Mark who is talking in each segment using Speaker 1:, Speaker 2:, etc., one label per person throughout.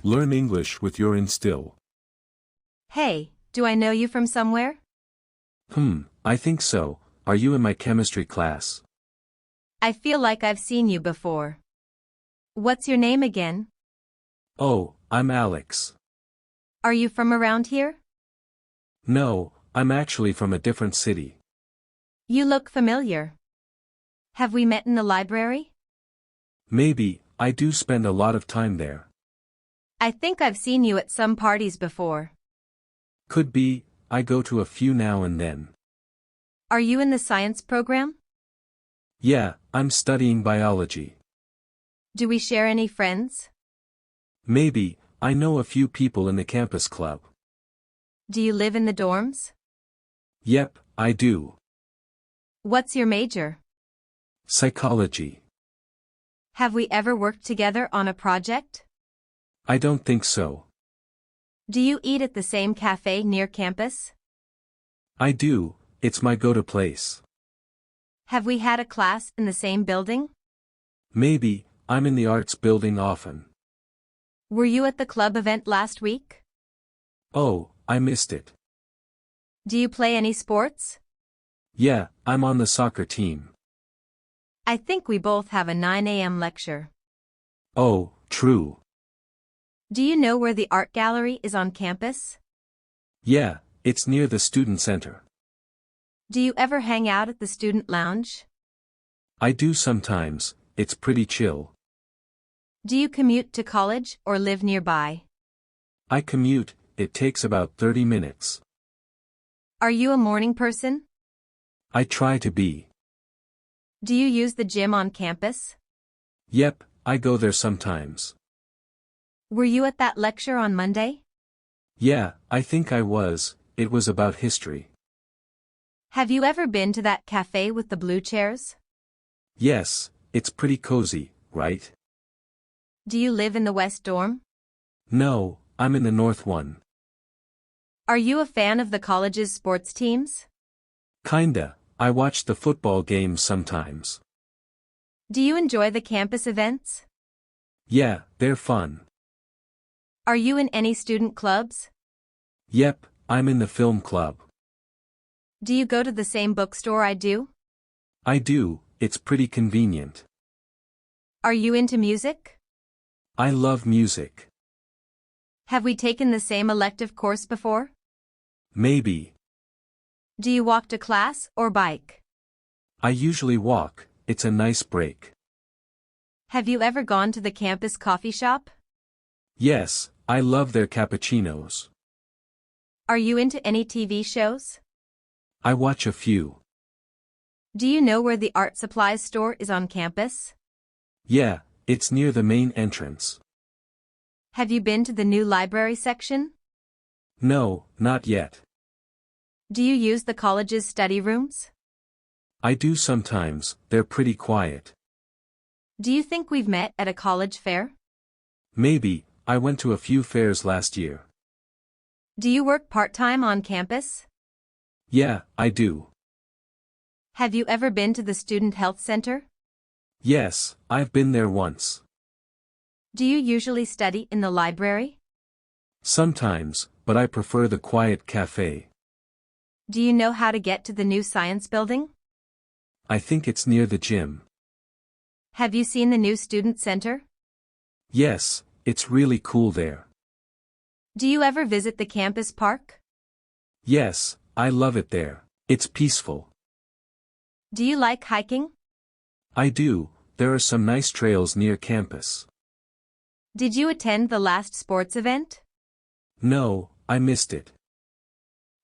Speaker 1: Learn English with your instill.
Speaker 2: Hey, do I know you from somewhere?
Speaker 1: I think so. Are you in my chemistry class?
Speaker 2: I feel like I've seen you before. What's your name again?
Speaker 1: Oh, I'm Alex.
Speaker 2: Are you from around here?
Speaker 1: No, I'm actually from a different city.
Speaker 2: You look familiar. Have we met in the library?
Speaker 1: Maybe, I do spend a lot of time there.
Speaker 2: I think I've seen you at some parties before.
Speaker 1: Could be, I go to a few now and then.
Speaker 2: Are you in the science program?
Speaker 1: Yeah, I'm studying biology.
Speaker 2: Do we share any friends?
Speaker 1: Maybe, I know a few people in the campus club.
Speaker 2: Do you live in the dorms?
Speaker 1: Yep, I do.
Speaker 2: What's your major?
Speaker 1: Psychology.
Speaker 2: Have we ever worked together on a project?
Speaker 1: I don't think so.
Speaker 2: Do you eat at the same cafe near campus?
Speaker 1: I do, it's my go-to place.
Speaker 2: Have we had a class in the same building?
Speaker 1: Maybe, I'm in the arts building often.
Speaker 2: Were you at the club event last week?
Speaker 1: Oh, I missed it.
Speaker 2: Do you play any sports?
Speaker 1: Yeah, I'm on the soccer team.
Speaker 2: I think we both have a 9 a.m. lecture.
Speaker 1: Oh, true.
Speaker 2: Do you know where the art gallery is on campus?
Speaker 1: Yeah, it's near the student center.
Speaker 2: Do you ever hang out at the student lounge?
Speaker 1: I do sometimes, it's pretty chill.
Speaker 2: Do you commute to college or live nearby?
Speaker 1: I commute, it takes about 30 minutes.
Speaker 2: Are you a morning person?
Speaker 1: I try to be.
Speaker 2: Do you use the gym on campus?
Speaker 1: Yep, I go there sometimes.
Speaker 2: Were you at that lecture on Monday?
Speaker 1: Yeah, I think I was, it was about history.
Speaker 2: Have you ever been to that cafe with the blue chairs?
Speaker 1: Yes, it's pretty cozy, right?
Speaker 2: Do you live in the West Dorm?
Speaker 1: No, I'm in the North one.
Speaker 2: Are you a fan of the college's sports teams?
Speaker 1: Kinda, I watch the football games sometimes.
Speaker 2: Do you enjoy the campus events?
Speaker 1: Yeah, they're fun.
Speaker 2: Are you in any student clubs?
Speaker 1: Yep, I'm in the film club.
Speaker 2: Do you go to the same bookstore I do?
Speaker 1: I do, it's pretty convenient.
Speaker 2: Are you into music?
Speaker 1: I love music.
Speaker 2: Have we taken the same elective course before?
Speaker 1: Maybe.
Speaker 2: Do you walk to class or bike?
Speaker 1: I usually walk, it's a nice break.
Speaker 2: Have you ever gone to the campus coffee shop?
Speaker 1: Yes, I love their cappuccinos.
Speaker 2: Are you into any TV shows?
Speaker 1: I watch a few.
Speaker 2: Do you know where the art supplies store is on campus?
Speaker 1: Yeah, it's near the main entrance.
Speaker 2: Have you been to the new library section?
Speaker 1: No, not yet.
Speaker 2: Do you use the college's study rooms?
Speaker 1: I do sometimes, they're pretty quiet.
Speaker 2: Do you think we've met at a college fair?
Speaker 1: Maybe, I went to a few fairs last year.
Speaker 2: Do you work part-time on campus?
Speaker 1: Yeah, I do.
Speaker 2: Have you ever been to the student health center?
Speaker 1: Yes, I've been there once.
Speaker 2: Do you usually study in the library?
Speaker 1: Sometimes, but I prefer the quiet cafe.
Speaker 2: Do you know how to get to the new science building?
Speaker 1: I think it's near the gym.
Speaker 2: Have you seen the new student center?
Speaker 1: Yes, it's really cool there.
Speaker 2: Do you ever visit the campus park?
Speaker 1: Yes, I love it there. It's peaceful.
Speaker 2: Do you like hiking?
Speaker 1: I do, there are some nice trails near campus.
Speaker 2: Did you attend the last sports event?
Speaker 1: No, I missed it.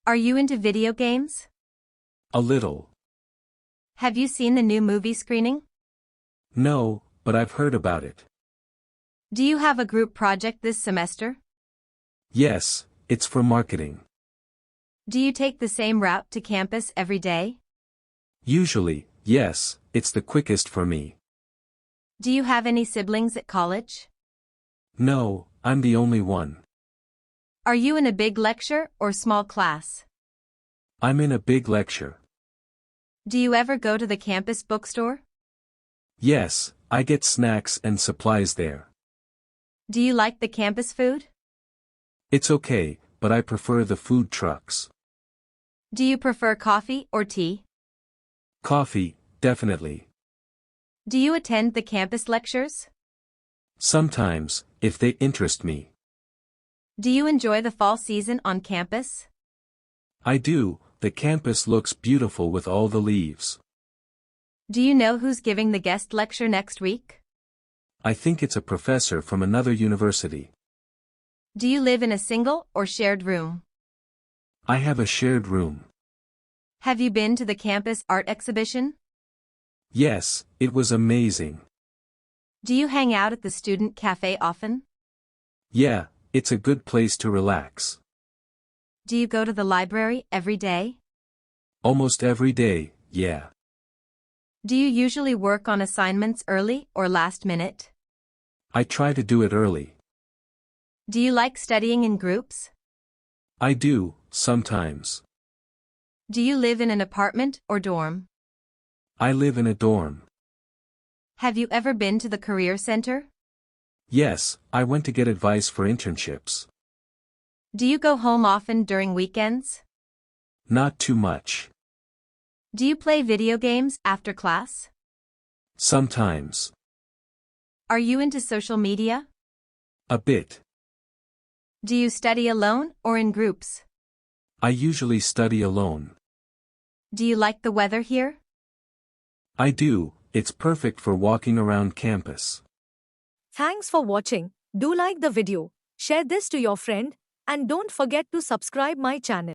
Speaker 2: Are you into video games?
Speaker 1: A little.
Speaker 2: Have you seen the new movie screening?
Speaker 1: No, but I've heard about it.
Speaker 2: Do you have a group project this semester?
Speaker 1: Yes, it's for marketing.
Speaker 2: Do you take the same route to campus every day?
Speaker 1: Usually, yes, it's the quickest for me.
Speaker 2: Do you have any siblings at college?
Speaker 1: No, I'm the only one.
Speaker 2: Are you in a big lecture or small class?
Speaker 1: I'm in a big lecture.
Speaker 2: Do you ever go to the campus bookstore?
Speaker 1: Yes, I get snacks and supplies there.
Speaker 2: Do you like the campus food?
Speaker 1: It's okay, but I prefer the food trucks.
Speaker 2: Do you prefer coffee or tea?
Speaker 1: Coffee, definitely.
Speaker 2: Do you attend the campus lectures?
Speaker 1: Sometimes, if they interest me.
Speaker 2: Do you enjoy the fall season on campus?
Speaker 1: I do, the campus looks beautiful with all the leaves.
Speaker 2: Do you know who's giving the guest lecture next week?
Speaker 1: I think it's a professor from another university.
Speaker 2: Do you live in a single or shared room?
Speaker 1: I have a shared room.
Speaker 2: Have you been to the campus art exhibition?
Speaker 1: Yes, it was amazing.
Speaker 2: Do you hang out at the student cafe often?
Speaker 1: Yeah, it's a good place to relax.
Speaker 2: Do you go to the library every day?
Speaker 1: Almost every day, yeah.
Speaker 2: Do you usually work on assignments early or last minute?
Speaker 1: I try to do it early.
Speaker 2: Do you like studying in groups?
Speaker 1: I do, sometimes.
Speaker 2: Do you live in an apartment or dorm?
Speaker 1: I live in a dorm.
Speaker 2: Have you ever been to the career center?
Speaker 1: Yes, I went to get advice for internships.
Speaker 2: Do you go home often during weekends?
Speaker 1: Not too much.
Speaker 2: Do you play video games after class?
Speaker 1: Sometimes.
Speaker 2: Are you into social media?
Speaker 1: A bit.
Speaker 2: Do you study alone or in groups?
Speaker 1: I usually study alone.
Speaker 2: Do you like the weather here?
Speaker 1: I do, it's perfect for walking around campus.
Speaker 3: Thanks for watching. Do like the video, share this to your friend, and don't forget to subscribe my channel.